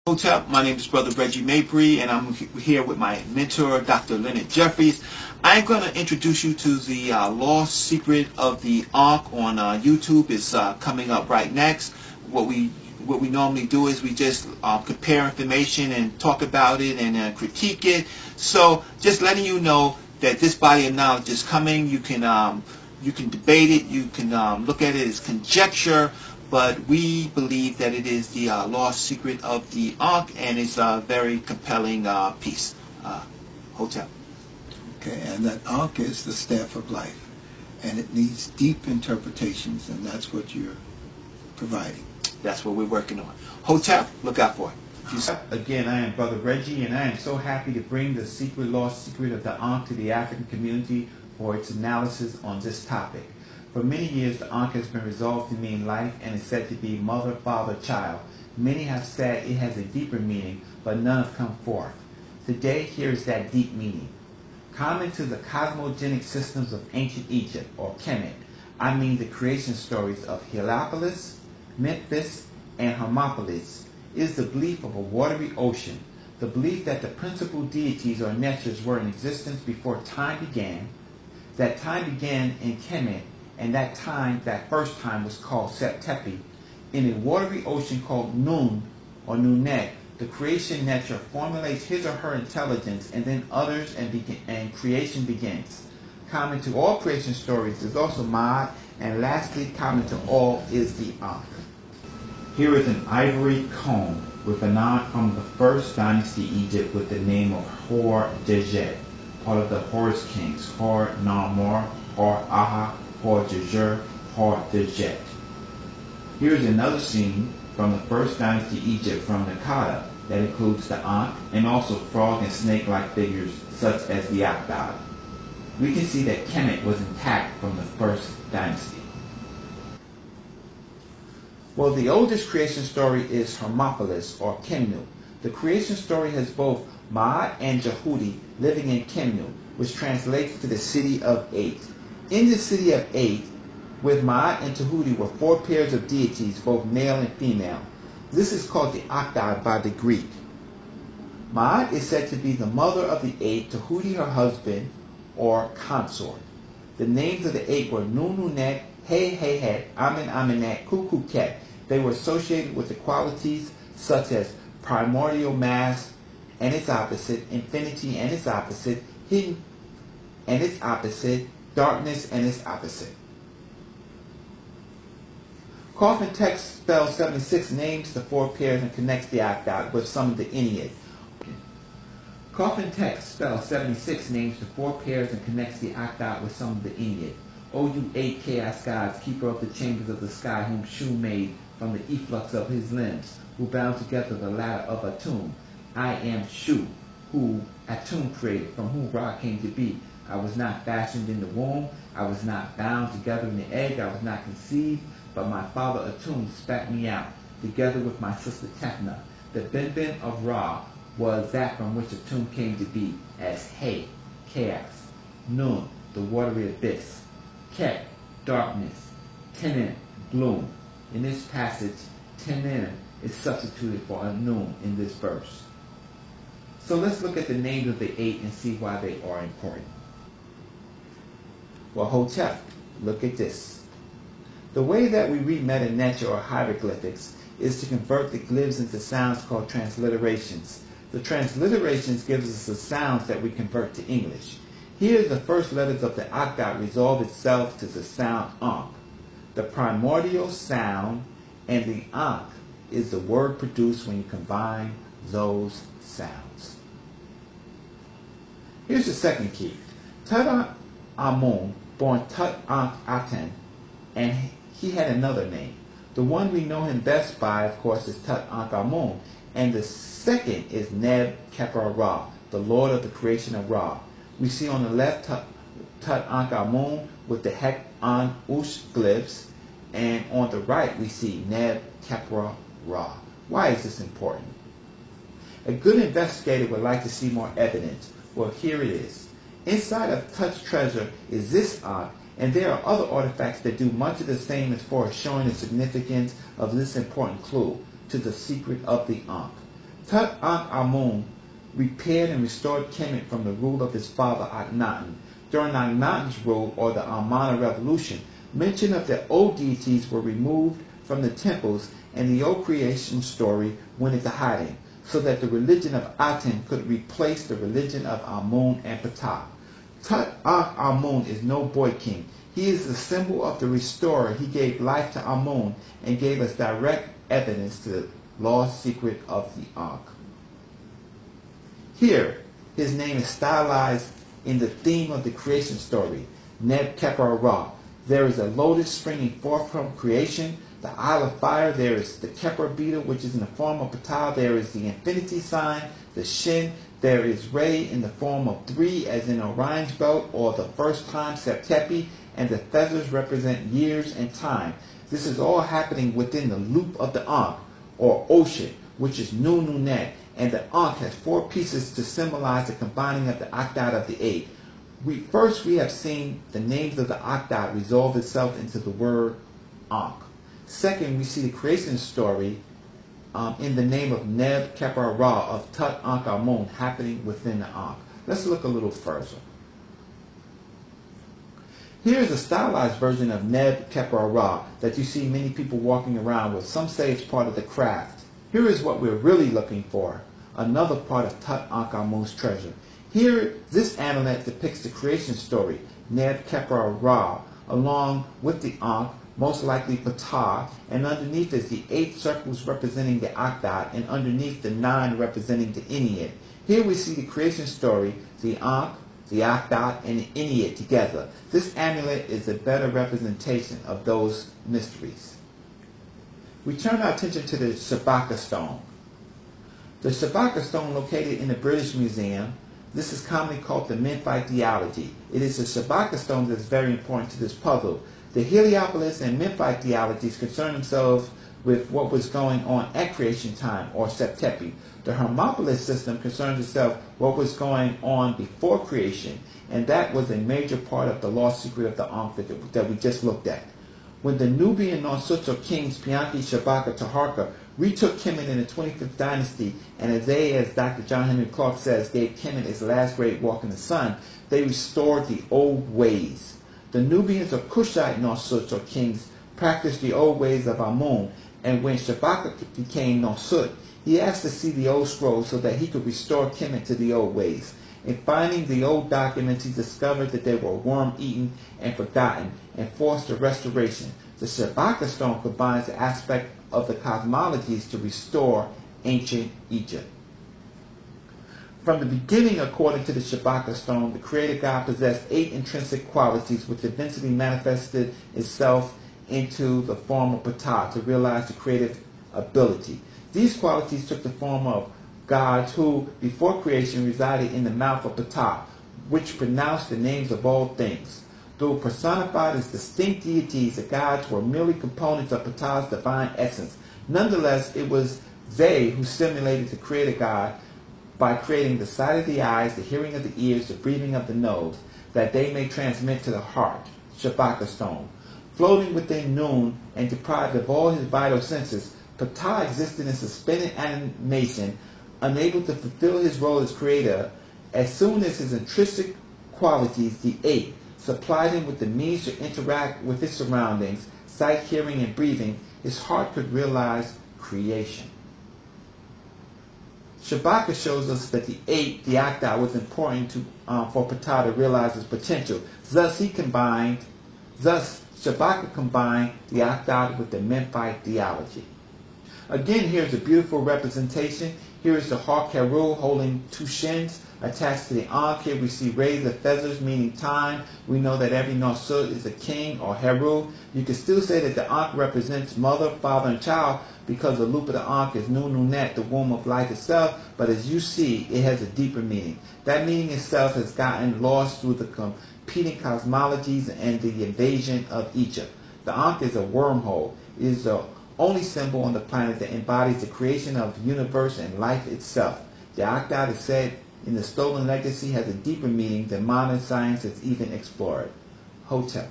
Hotel. My name is Brother Reggie Mabry, and I'm here with my mentor, Dr. Leonard Jeffries. I'm going to introduce you to the lost secret of the Ankh on YouTube. It's coming up right next. What we normally do is we just compare information and talk about it and critique it. So just letting you know that this body of knowledge is coming. You can debate it. You can look at it as conjecture. But we believe that it is the lost secret of the Ankh, and it's a very compelling piece. Hotel. Okay, and that Ankh is the staff of life, and it needs deep interpretations, and that's what you're providing. That's what we're working on. Hotel, look out for it. Again, I am Brother Reggie, and I am so happy to bring the lost secret of the Ankh to the African community for its analysis on this topic. For many years, the Ankh has been resolved to mean life and is said to be mother, father, child. Many have said it has a deeper meaning, but none have come forth. Today, here is that deep meaning. Common to the cosmogenic systems of ancient Egypt, or Kemet, I mean the creation stories of Heliopolis, Memphis, and Hermopolis, is the belief of a watery ocean, the belief that the principal deities or natures were in existence before time began, that time began in Kemet, and that first time was called Septepi. In a watery ocean called Nun, or Nunet, the creation nature formulates his or her intelligence, and then others, and creation begins. Common to all creation stories is also Ma'at, and lastly, common to all is the Ankh. Here is an ivory comb with an Ankh from the first dynasty Egypt with the name of Hor-Dejet, part of the Horus kings, Hor-Narmor, Hor-Aha, Hor-Djejer, Hor-Dejet. Here is another scene from the first dynasty Egypt from Nakada that includes the Ankh and also frog and snake-like figures such as the Akhdad. We can see that Kemet was intact from the first dynasty. Well, the oldest creation story is Hermopolis, or Kemnu. The creation story has both Ma'at and Jehudi living in Kemnu, which translates to the city of eight. In the city of eight, with Ma'at and Jehudi were four pairs of deities, both male and female. This is called the Akhdad by the Greek. Ma'at is said to be the mother of the eight, Jehudi her husband or consort. The names of the eight were Nununet, He-He-Het, Amen-Amenet, Kukuket. They were associated with the qualities such as primordial mass and its opposite, infinity and its opposite, hidden and its opposite, darkness and its opposite. Coffin text spell 76 names the four pairs and connects the Akhdad with some of the Ennead. Coffin text spell 76 names the four pairs and connects the Akhdad with some of the Ennead. O you eight chaos gods, keeper of the chambers of the sky, whom Shu made from the efflux of his limbs, who bound together the ladder of Atum. I am Shu, who Atum created, from whom Ra came to be. I was not fashioned in the womb, I was not bound together in the egg, I was not conceived, but my father Atum spat me out, together with my sister Tefna. The Benben of Ra was that from which Atum came to be, as He, chaos, Nun, the watery abyss, Ket, darkness, Tenem, gloom. In this passage, Tenem is substituted for Anum in this verse. So let's look at the names of the eight and see why they are important. Well, Hotep, look at this. The way that we read Meta Nature or hieroglyphics is to convert the glyphs into sounds called transliterations. The transliterations gives us the sounds that we convert to English. Here, the first letters of the Akhdad resolve itself to the sound Ankh. The primordial sound, and the Ankh is the word produced when you combine those sounds. Here's the second key. Tut-Amun, born Tut-Ankh-Aten, and he had another name. The one we know him best by, of course, is Tut-Ankh-Amun, and the second is Neb-Khepra-Ra, the Lord of the creation of Ra. We see on the left Tut-Ankh-Amun with the Hek-An-Ush glyphs, and on the right we see Neb-Khepra-Ra. Why is this important? A good investigator would like to see more evidence. Well, here it is. Inside of Tut's treasure is this Ankh, and there are other artifacts that do much of the same as far as showing the significance of this important clue to the secret of the Ankh. Tut-Ankh-Amun repaired and restored Kemet from the rule of his father Akhenaten. During Akhenaten's rule, or the Amarna Revolution, mention of the old deities were removed from the temples and the old creation story went into hiding, so that the religion of Aten could replace the religion of Amun and Ptah. Tut-Ankh-Amun is no boy king. He is the symbol of the restorer. He gave life to Amun and gave us direct evidence to the lost secret of the Ankh. Here, his name is stylized in the theme of the creation story, Neb Keper Ra. There is a lotus springing forth from creation, the Isle of Fire. There is the Keper beetle, which is in the form of Ptah. There is the infinity sign, the Shin. There is Re in the form of 3, as in Orion's belt, or the first time Septepi, and the feathers represent years and time. This is all happening within the loop of the Ankh, or ocean, which is Nunet, and the Ankh has 4 pieces to symbolize the combining of the Akhdad of the 8. First, we have seen the names of the Akhdad resolve itself into the word Ankh. Second, we see the creation story in the name of Neb Keper Ra of Tut-Ankh-Amun happening within the Ankh. Let's look a little further. Here is a stylized version of Neb Keper Ra that you see many people walking around with. Some say it's part of the craft. Here is what we're really looking for, another part of Tut-Ankh-Amun's treasure. Here, this amulet depicts the creation story, Neb Keper Ra, along with the Ankh, most likely Ptah, and underneath is the 8 circles representing the Akhdad, and underneath the 9 representing the Ennead. Here we see the creation story, the Ankh, the Akhdad, and the Ennead together. This amulet is a better representation of those mysteries. We turn our attention to the Shabaka stone. The Shabaka stone, located in the British Museum, this is commonly called the Memphite theology. It is the Shabaka stone that is very important to this puzzle. The Heliopolis and Memphite theologies concern themselves with what was going on at creation time, or Septepi. The Hermopolis system concerns itself with what was going on before creation, and that was a major part of the lost secret of the Ankh that we just looked at. When the Nubian Nosotro kings Pianki, Shabaka, Taharka retook Kemet in the 25th dynasty, and as Dr. John Henry Clark says, gave Kemet its last great walk in the sun, they restored the old ways. The Nubians or Kushite Nosotro kings practiced the old ways of Amun, and when Shabaka became Nosut, he asked to see the old scrolls so that he could restore Kemet to the old ways. In finding the old documents, he discovered that they were worm-eaten and forgotten, and forced a restoration. The Shabaka stone combines the aspect of the cosmologies to restore ancient Egypt. From the beginning, according to the Shabaka stone, the Creator God possessed 8 intrinsic qualities which eventually manifested itself into the form of Ptah to realize the creative ability. These qualities took the form of gods who, before creation, resided in the mouth of Ptah, which pronounced the names of all things. Though personified as distinct deities, the gods were merely components of Ptah's divine essence. Nonetheless, it was they who simulated the Creator God by creating the sight of the eyes, the hearing of the ears, the breathing of the nose, that they may transmit to the heart, Shabaka stone. Floating within Nun and deprived of all his vital senses, Ptah existed in suspended animation, unable to fulfill his role as creator. As soon as his intrinsic qualities, the 8, supplied him with the means to interact with his surroundings, sight, hearing, and breathing, his heart could realize creation. Shabaka shows us that the 8, the Akhdad, was important for Ptah to realize his potential. Thus, Shabaka combined the Akhdad with the Memphite theology. Again, here's a beautiful representation. Here is the Hawk Heru holding 2 shins attached to the Ankh. Here we see Re, the feathers, meaning time. We know that every Nosut is a king or Heru. You can still say that the Ankh represents mother, father, and child because the loop of the Ankh is Nunet, the womb of life itself. But as you see, it has a deeper meaning. That meaning itself has gotten lost through the competing cosmologies and the invasion of Egypt. The Ankh is a wormhole. It is the only symbol on the planet that embodies the creation of the universe and life itself. The Akhdad is said in the Stolen Legacy has a deeper meaning than modern science has even explored. Hotep.